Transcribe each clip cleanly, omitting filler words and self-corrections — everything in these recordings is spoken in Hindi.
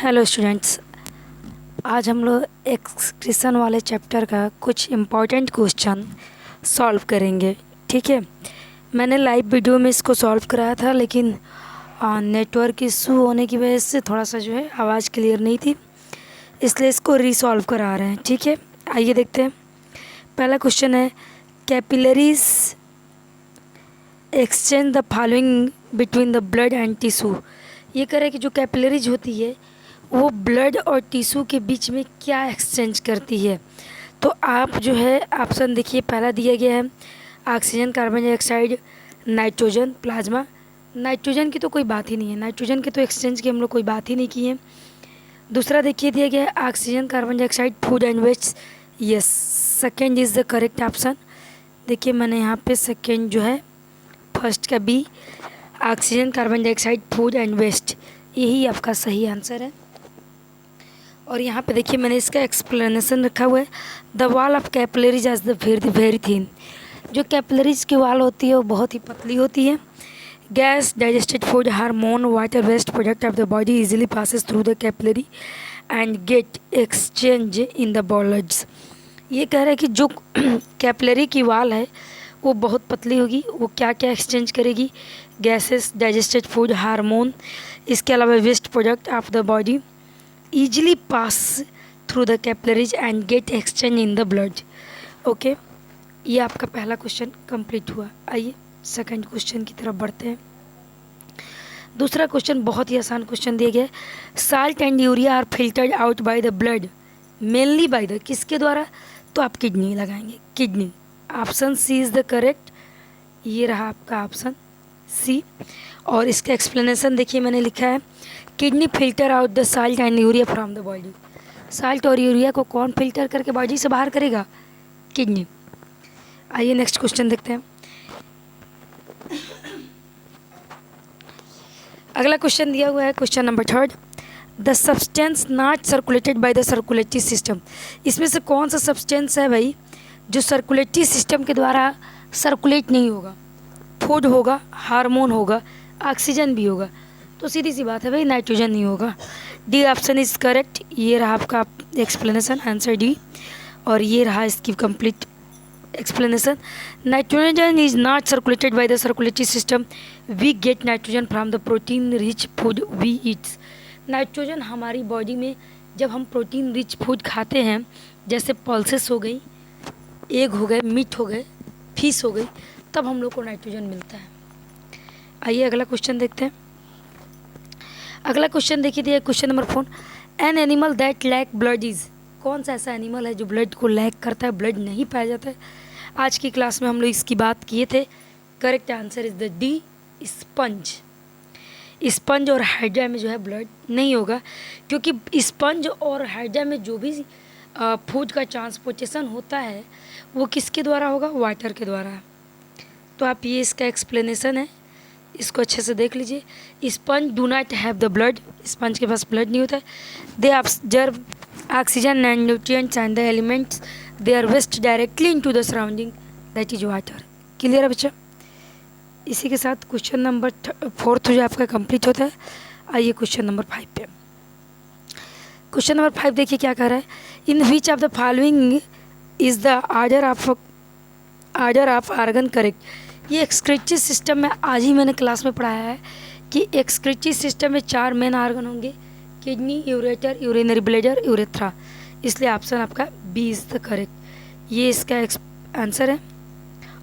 हेलो स्टूडेंट्स, आज हम लोग एक्सक्रीशन वाले चैप्टर का कुछ इम्पोर्टेंट क्वेश्चन सॉल्व करेंगे। ठीक है, मैंने लाइव वीडियो में इसको सॉल्व कराया था, लेकिन नेटवर्क इशू होने की वजह से थोड़ा सा जो है आवाज़ क्लियर नहीं थी, इसलिए इसको रीसॉल्व करा रहे हैं। ठीक है, आइए देखते हैं। पहला क्वेश्चन है, capillaries exchange the following between the blood and tissue. ये कह रहे हैं कि जो कैपिलरीज होती है वो ब्लड और टिश्यू के बीच में क्या एक्सचेंज करती है। तो आप जो है ऑप्शन देखिए, पहला दिया गया है oxygen, carbon dioxide, nitrogen, plasma. Nitrogen की तो कोई बात ही नहीं है, नाइट्रोजन के तो एक्सचेंज की हम लोग कोई बात ही नहीं की है। दूसरा देखिए दिया गया है oxygen, carbon dioxide, food and waste. Yes, second is the correct option. देखिए मैंने यहाँ पे सेकेंड जो है फर्स्ट का B, oxygen, carbon dioxide, food and waste, यही आपका सही आंसर है। और यहाँ पे देखिए मैंने इसका एक्सप्लेनेशन रखा हुआ है, the wall of capillaries as the very thin. जो कैपिलरीज की वॉल होती है वो बहुत ही पतली होती है। Gas, digested food, hormone, water, waste product of the body easily passes through the capillary and get exchange in the bloods. ये कह रहा है कि जो कैपिलरी की वॉल है वो बहुत पतली होगी, वो क्या क्या एक्सचेंज करेगी, गैसेस, डाइजेस्टेड फूड, हार्मोन, इसके अलावा waste product of the body easily pass through the capillaries and get exchange in the blood। Okay, ये आपका पहला क्वेश्चन कंप्लीट हुआ। आइए सेकंड क्वेश्चन की तरफ बढ़ते हैं। दूसरा क्वेश्चन बहुत ही आसान क्वेश्चन दिया गया है, salt and urea are filtered out by the blood mainly by the, किसके द्वारा, तो आप किडनी लगाएंगे, kidney. Option C is the correct, ये रहा आपका ऑप्शन सी। और इसका एक्सप्लेनेशन देखिए मैंने लिखा है, kidney filter out the salt and urea from the body. Salt और यूरिया को कौन फिल्टर करके बॉडी से बाहर करेगा, किडनी। आइए नेक्स्ट क्वेश्चन देखते हैं। अगला क्वेश्चन दिया हुआ है, question number third, the substance not circulated by the circulatory system. इसमें से कौन सा सब्सटेंस है भाई जो सर्कुलेटरी सिस्टम के द्वारा सर्कुलेट नहीं होगा। फूड होगा, हार्मोन होगा, ऑक्सीजन भी होगा, तो सीधी सी बात है भाई नाइट्रोजन नहीं होगा। डी ऑप्शन इज़ करेक्ट, ये रहा आपका एक्सप्लेनेशन, आंसर डी। और ये रहा इसकी complete explanation, nitrogen is not circulated by the circulatory system, we get nitrogen from the protein rich food we eats. Nitrogen हमारी बॉडी में जब हम प्रोटीन रिच फूड खाते हैं, जैसे पल्सेस हो गई, एग हो गए, मीट हो गए, फिश हो गई, तब हम लोग को नाइट्रोजन मिलता है। आइए अगला क्वेश्चन देखते हैं। अगला क्वेश्चन देखिए दिया question number 4, an animal that lack blood is. कौन सा ऐसा एनिमल है जो ब्लड को लैक करता है, ब्लड नहीं पाया जाता है। आज की क्लास में हम लोग इसकी बात किए थे। Correct answer is the D, sponge. Sponge और हाइड्रा में जो है ब्लड नहीं होगा, क्योंकि स्पंज और हाइड्रा में जो भी फूड का ट्रांसपोर्टेशन होता है वो किसके द्वारा होगा, वाटर के द्वारा। तो आप ये इसका एक्सप्लेनेशन है, इसको अच्छे से देख लीजिए। Sponge do not have the blood, sponge के पास ब्लड नहीं होता है। They observe oxygen and nutrients and the elements, they are waste directly into the surrounding that is water. Clear है बच्चा। इसी के साथ क्वेश्चन नंबर 4 जो आपका कंप्लीट होता है। आइए क्वेश्चन नंबर 5 पे। क्वेश्चन नंबर 5 देखिए क्या कह रहा है, in which of the following is the order of organ correct. ये एक्सक्रीटरी सिस्टम में आज ही मैंने क्लास में पढ़ाया है कि एक्सक्रीटरी सिस्टम में 4 मेन आर्गन होंगे, kidney, ureter, urinary bladder, urethra. इसलिए ऑप्शन आपका बी इज़ द करेक्ट, ये इसका आंसर है।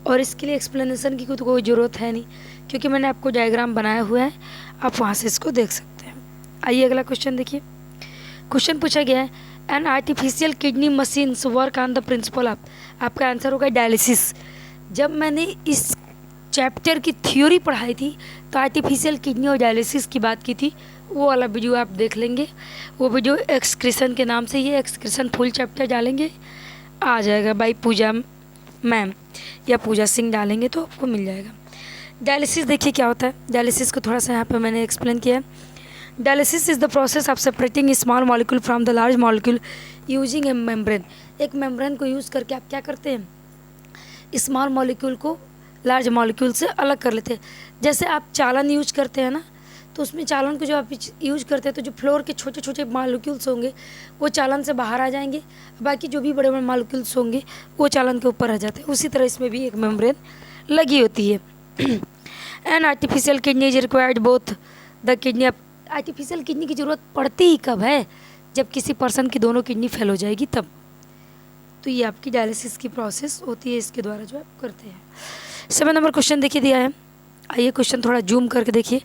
और इसके लिए एक्सप्लेनेशन की तो कोई ज़रूरत है नहीं, क्योंकि मैंने आपको डायग्राम बनाया हुआ है, आप वहाँ से इसको देख सकते हैं। आइए अगला क्वेश्चन देखिए। क्वेश्चन पूछा गया है, an artificial kidney machines work on the principle of. आपका आंसर होगा डायलिसिस। जब मैंने इस चैप्टर की थ्योरी पढ़ाई थी तो आर्टिफिशियल किडनी और डायलिसिस की बात की थी, वो वाला वीडियो आप देख लेंगे। वो वीडियो एक्सक्रीशन के नाम से, ये एक्सक्रीशन फुल चैप्टर डालेंगे आ जाएगा बाई पूजा मैम या पूजा सिंह डालेंगे तो आपको मिल जाएगा। डायलिसिस देखिए क्या होता है, डायलिसिस को थोड़ा सा यहाँ पे मैंने एक्सप्लेन किया है। Dialysis is the process of separating small molecule from the large molecule using A membrane. एक मेम्ब्रेन को यूज़ करके आप क्या करते हैं, स्मॉल मॉलिक्यूल को लार्ज मॉलिक्यूल से अलग कर लेते हैं। जैसे आप चालन यूज करते हैं ना, तो उसमें चालन को जो आप यूज करते हैं तो जो फ्लोर के छोटे छोटे मालिक्यूल्स होंगे वो चालन से बाहर आ जाएंगे, बाकी जो भी बड़े बड़े मालिक्यूल्स होंगे वो चालन के ऊपर आ जाते हैं। उसी तरह इसमें भी एक मेम्ब्रेन लगी होती है। An artificial kidney is required both the kidney. Artificial kidney की ज़रूरत पड़ती ही कब है? जब किसी पर्सन की दोनों किडनी फेल हो जाएगी तब। तो ये आपकी डायलिसिस की प्रोसेस होती है, इसके द्वारा जो आप करते हैं। 7 नंबर क्वेश्चन देखिए दिया है, आइए क्वेश्चन थोड़ा जूम करके देखिए।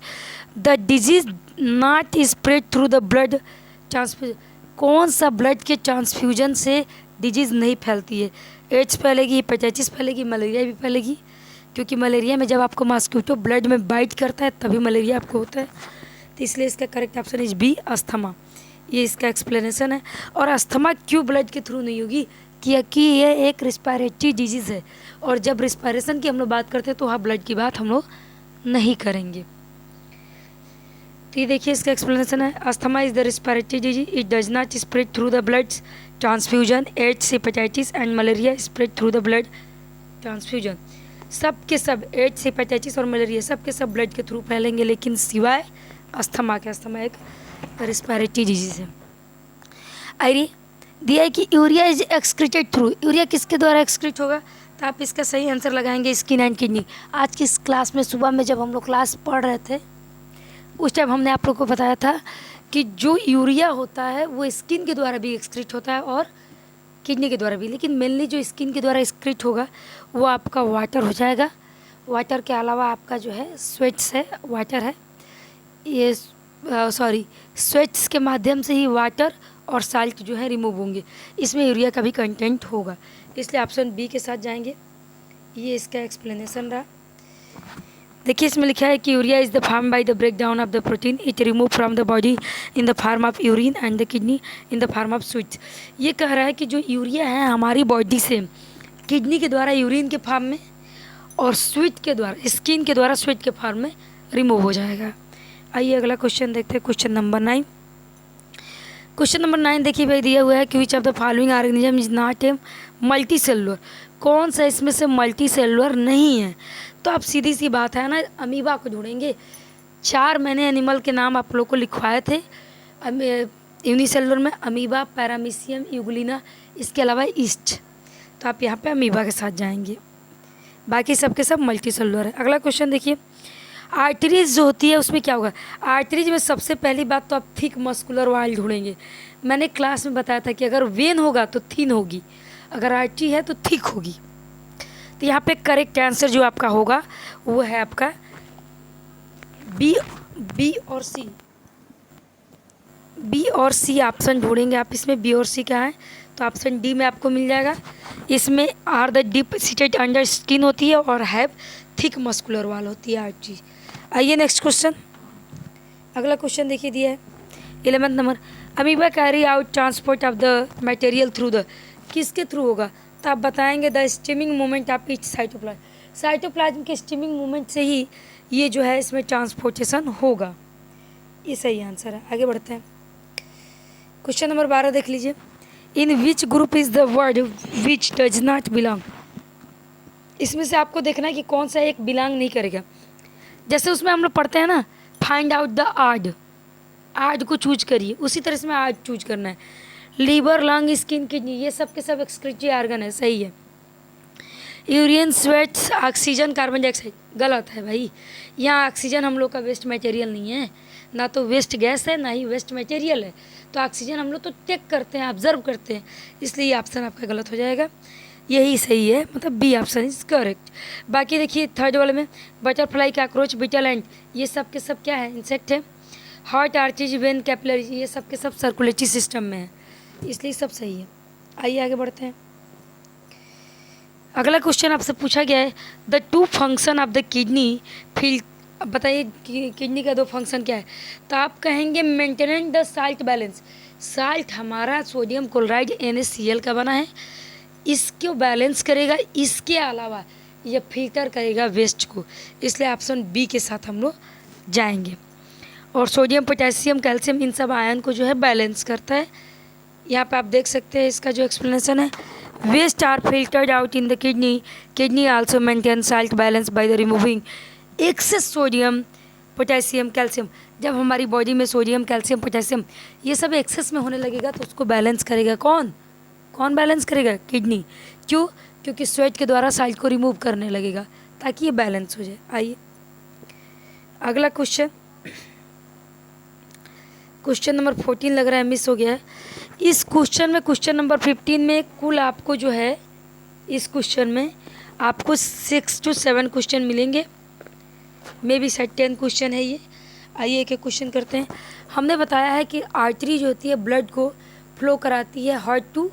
The disease not spread through the blood transfusion. कौन सा ब्लड के ट्रांसफ्यूजन से डिजीज़ नहीं फैलती है? एड्स फैलेगी, हेपेटाइटिस फैलेगी, मलेरिया भी फैलेगी, क्योंकि मलेरिया में जब आपको मॉस्किटो ब्लड में बाइट करता है तभी मलेरिया आपको होता है। तो इसलिए इसका correct option is B, asthma. ये इसका एक्सप्लेनेशन है। और अस्थमा क्यों ब्लड के थ्रू नहीं होगी? क्योंकि ये एक रिस्पायरेटरी डिजीज़ है, और जब रिस्पायरेशन की हम लोग बात करते हैं तो वहाँ ब्लड की बात हम लोग नहीं करेंगे। तो ये देखिए इसका एक्सप्लेनेशन है। Asthma is the respiratory disease, it does not spread through the blood transfusion. AIDS, hepatitis and malaria spread through the blood transfusion. सब के सब, एड्स, हेपेटाइटिस और मलेरिया सब के सब ब्लड के थ्रू फैलेंगे, लेकिन सिवाय अस्थमा के। अस्थमा एक रिस्पायरेटरी डिजीज़ है। आइए दिया है कि urea is excreted through. Urea किसके द्वारा एक्सक्रीट होगा? तो आप इसका सही आंसर लगाएंगे स्किन एंड किडनी। आज की इस क्लास में सुबह में जब हम लोग क्लास पढ़ रहे थे उस टाइम हमने आप लोग को बताया था कि जो यूरिया होता है वो स्किन के द्वारा भी एक्सक्रीट होता है और किडनी के द्वारा भी, लेकिन मेनली जो स्किन के द्वारा एक्सक्रीट होगा वो आपका वाटर हो जाएगा। वाटर के अलावा आपका जो है स्वेट्स है, वाटर है ये, स्वेट्स के माध्यम से ही वाटर और साल्ट जो है रिमूव होंगे, इसमें यूरिया का भी कंटेंट होगा। इसलिए ऑप्शन बी के साथ जाएंगे। ये इसका एक्सप्लेनेशन रहा। देखिए इसमें लिखा है कि urea is the form by the break down of the protein, it remove from the body in the form of urine and the kidney in the form of sweets. ये कह रहा है कि जो यूरिया है हमारी बॉडी से किडनी के द्वारा यूरिन के फॉर्म में और स्वीट के द्वारा, स्किन के द्वारा स्वीट के फॉर्म में रिमूव हो जाएगा। आइए अगला क्वेश्चन देखते हैं, क्वेश्चन नंबर 9। क्वेश्चन नंबर 9 देखिए भाई दिया हुआ है कि विच of the following organism is not a multi cellular. कौन सा इसमें से मल्टी सेलुलर नहीं है? तो आप सीधी सी बात है ना, अमीबा को ढूंढेंगे। 4 मैंने एनिमल के नाम आप लोग को लिखवाए थे यूनिसेलुलर में, अमीबा, पैरामीशियम, यूग्लिना, इसके अलावा ईस्ट। तो आप यहाँ पे अमीबा के साथ जाएंगे, बाकी सब के सब मल्टी सेलुलर है। अगला क्वेश्चन देखिए, आर्टरीज जो होती है उसमें क्या होगा? आर्टरीज में सबसे पहली बात तो आप थिक मस्कुलर वाल ढूंढेंगे। मैंने क्लास में बताया था कि अगर वेन होगा तो थिन होगी, अगर आर्टरी है तो थिक होगी। तो यहाँ पे करेक्ट आंसर जो आपका होगा वो है आपका बी और सी। बी और सी ऑप्शन ढूंढेंगे आप इसमें। बी और सी क्या है? तो ऑप्शन डी में आपको मिल जाएगा। इसमें are the deep seated under skin होती है और हैव थिक मस्कुलर वाल होती है आर्टरी। आइए नेक्स्ट क्वेश्चन, अगला क्वेश्चन देखिए दिया है 11 number. Amoeba carry out transport of the material through the, किसके थ्रू होगा? तो आप बताएंगे the steaming movement of each cytoplasm. Cytoplasm के स्टीमिंग मूवमेंट से ही ये जो है इसमें ट्रांसपोर्टेशन होगा। ये सही आंसर है। आगे बढ़ते हैं, क्वेश्चन नंबर 12 देख लीजिए। In which group is the word which does not belong. इसमें से आपको देखना है कि कौन सा एक बिलोंग नहीं करेगा। जैसे उसमें हम लोग पढ़ते हैं ना, फाइंड आउट द आड, आड को चूज करिए, उसी तरह से आड चूज करना है। लीवर, लंग, स्किन, किडनी, ये सब के सब एक्सक्रीटरी ऑर्गन है, सही है। Urine, sweats, oxygen, carbon dioxide, गलत है भाई। यहाँ ऑक्सीजन हम लोग का वेस्ट मटेरियल नहीं है, ना तो वेस्ट गैस है ना ही वेस्ट मटेरियल है। तो ऑक्सीजन हम लोग तो टेक करते हैं, ऑब्जर्व करते हैं, इसलिए ये ऑप्शन आपका गलत हो जाएगा। यही सही है, मतलब बी ऑप्शन इज करेक्ट। बाकी देखिए थर्ड वाले में बटरफ्लाई, कॉकरोच, बीटल एंड, ये सब के सब क्या है? इंसेक्ट है। हार्ट, आर्टरीज, वेन, कैपिलरीज, ये सब के सब सर्कुलेटरी सिस्टम में है, इसलिए सब सही है। आइए आगे बढ़ते हैं। अगला क्वेश्चन आपसे पूछा गया है the 2 function of the kidney feel. अब बताइए किडनी का 2 फंक्शन क्या है? तो आप कहेंगे maintenance the salt balance. Salt हमारा सोडियम क्लोराइड NaCl का बना है, इसको बैलेंस करेगा, इसके अलावा ये फिल्टर करेगा वेस्ट को, इसलिए ऑप्शन बी के साथ हम लोग जाएंगे। और सोडियम, पोटेशियम, कैल्शियम, इन सब आयन को जो है बैलेंस करता है। यहाँ पे आप देख सकते हैं इसका जो एक्सप्लेनेशन है, waste are filtered out in the kidney, kidney also maintain salt balance by the removing excess sodium, potassium, calcium. जब हमारी बॉडी में सोडियम, कैल्शियम, पोटेशियम ये सब एक्सेस में होने लगेगा तो उसको बैलेंस करेगा कौन? कौन बैलेंस करेगा? किडनी। क्यों? क्योंकि स्वेट के द्वारा साल्ट को रिमूव करने लगेगा ताकि ये बैलेंस हो जाए। आइए अगला क्वेश्चन, क्वेश्चन नंबर 14 लग रहा है मिस हो गया है। इस क्वेश्चन में, क्वेश्चन नंबर 15 में कुल आपको जो है, इस क्वेश्चन में आपको 6 to 7 क्वेश्चन मिलेंगे, मे बी शायद 10 क्वेश्चन है ये। आइए एक एक क्वेश्चन करते हैं। हमने बताया है कि आर्टरी जो होती है ब्लड को फ्लो कराती है हार्ट टू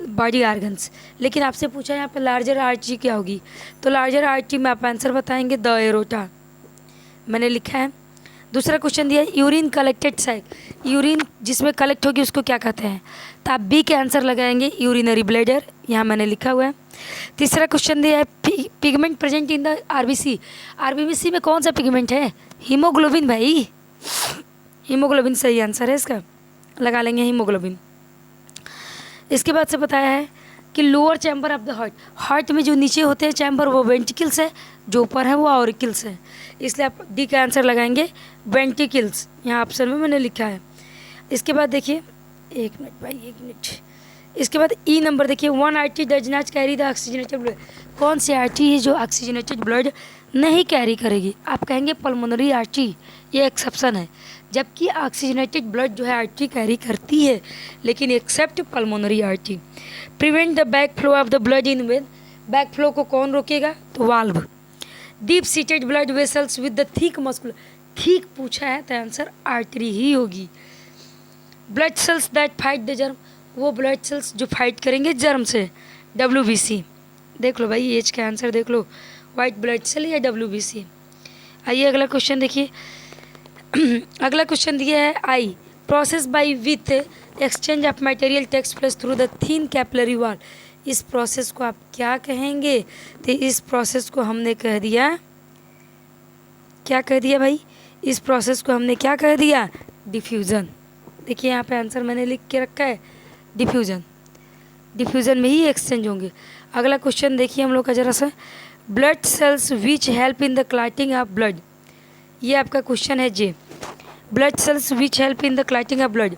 बॉडी आर्गन्स, लेकिन आपसे पूछा यहाँ पे लार्जर आर्टरी क्या होगी, तो लार्जर आर्टरी में आप आंसर बताएंगे द एरोटा, मैंने लिखा है। दूसरा क्वेश्चन दिया है यूरिन कलेक्टेड साइट, यूरिन जिसमें कलेक्ट होगी उसको क्या कहते हैं, तो आप बी के आंसर लगाएंगे यूरिनरी ब्लैडर, यहाँ मैंने लिखा हुआ है। तीसरा क्वेश्चन दिया है pigment present in the RBC, RBC में कौन सा पिगमेंट है? हीमोग्लोबिन भाई, हीमोग्लोबिन सही आंसर है इसका, लगा लेंगे हीमोग्लोबिन। इसके बाद से बताया है कि lower chamber of the heart, heart में जो नीचे होते हैं चैम्बर वो वेंट्रिकल्स है, जो ऊपर है वो ऑरिकल्स है, इसलिए आप डी का आंसर लगाएंगे वेंट्रिकल्स, यहाँ ऑप्शन में मैंने लिखा है। इसके बाद देखिए, एक मिनट भाई, एक मिनट। इसके बाद ई नंबर देखिए, one artery does not carry the oxygenated blood, कौन सी आर्टरी है जो ऑक्सीजनेटेड ब्लड नहीं कैरी करेगी? आप कहेंगे पल्मोनरी आर्टरी, ये एक्सेप्शन है, जबकि ऑक्सीजनेटेड ब्लड जो है आर्टरी कैरी करती है, लेकिन accept pulmonary artery. Prevent the back flow of the blood in when, back flow को कौन रोकेगा? तो valve. Deep seated blood vessels with the thick muscular, thick पूछा है तो आंसर आर्टरी ही होगी। Blood cells that fight the germ, वो ब्लड सेल्स जो फाइट करेंगे जर्म से, WBC। देख लो भाई एज का आंसर देख लो, वाइट ब्लड सेल या WBC। आइए अगला क्वेश्चन देखिए। अगला क्वेश्चन दिया है I, process by with exchange of material takes place through the thin capillary wall, इस प्रोसेस को आप क्या कहेंगे? तो इस प्रोसेस को हमने कह दिया, क्या कह दिया भाई? इस प्रोसेस को हमने क्या कह दिया? डिफ्यूज़न। देखिए यहाँ पे आंसर मैंने लिख के रखा है डिफ्यूज़न, डिफ्यूज़न में ही एक्सचेंज होंगे। अगला क्वेश्चन देखिए हम लोग का जरा सा, blood cells which help in the clotting of blood, ये आपका क्वेश्चन है जे। Blood cells which help in the clotting of blood,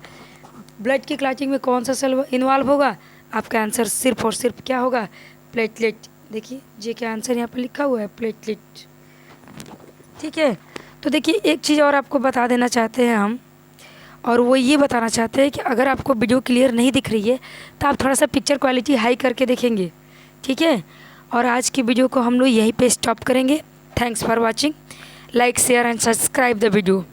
blood की क्लॉटिंग में कौन सा सेल इन्वॉल्व होगा? आपका आंसर सिर्फ और सिर्फ क्या होगा? प्लेटलेट। देखिए जे का आंसर यहाँ पर लिखा हुआ है प्लेटलेट, ठीक है। तो देखिए एक चीज़ और आपको बता देना चाहते हैं हम, और वो ये बताना चाहते हैं कि अगर आपको वीडियो क्लियर नहीं दिख रही है तो आप थोड़ा सा पिक्चर क्वालिटी हाई करके देखेंगे, ठीक है। और आज की वीडियो को हम लोग यहीं पे स्टॉप करेंगे। Thanks for watching, like share and subscribe the video.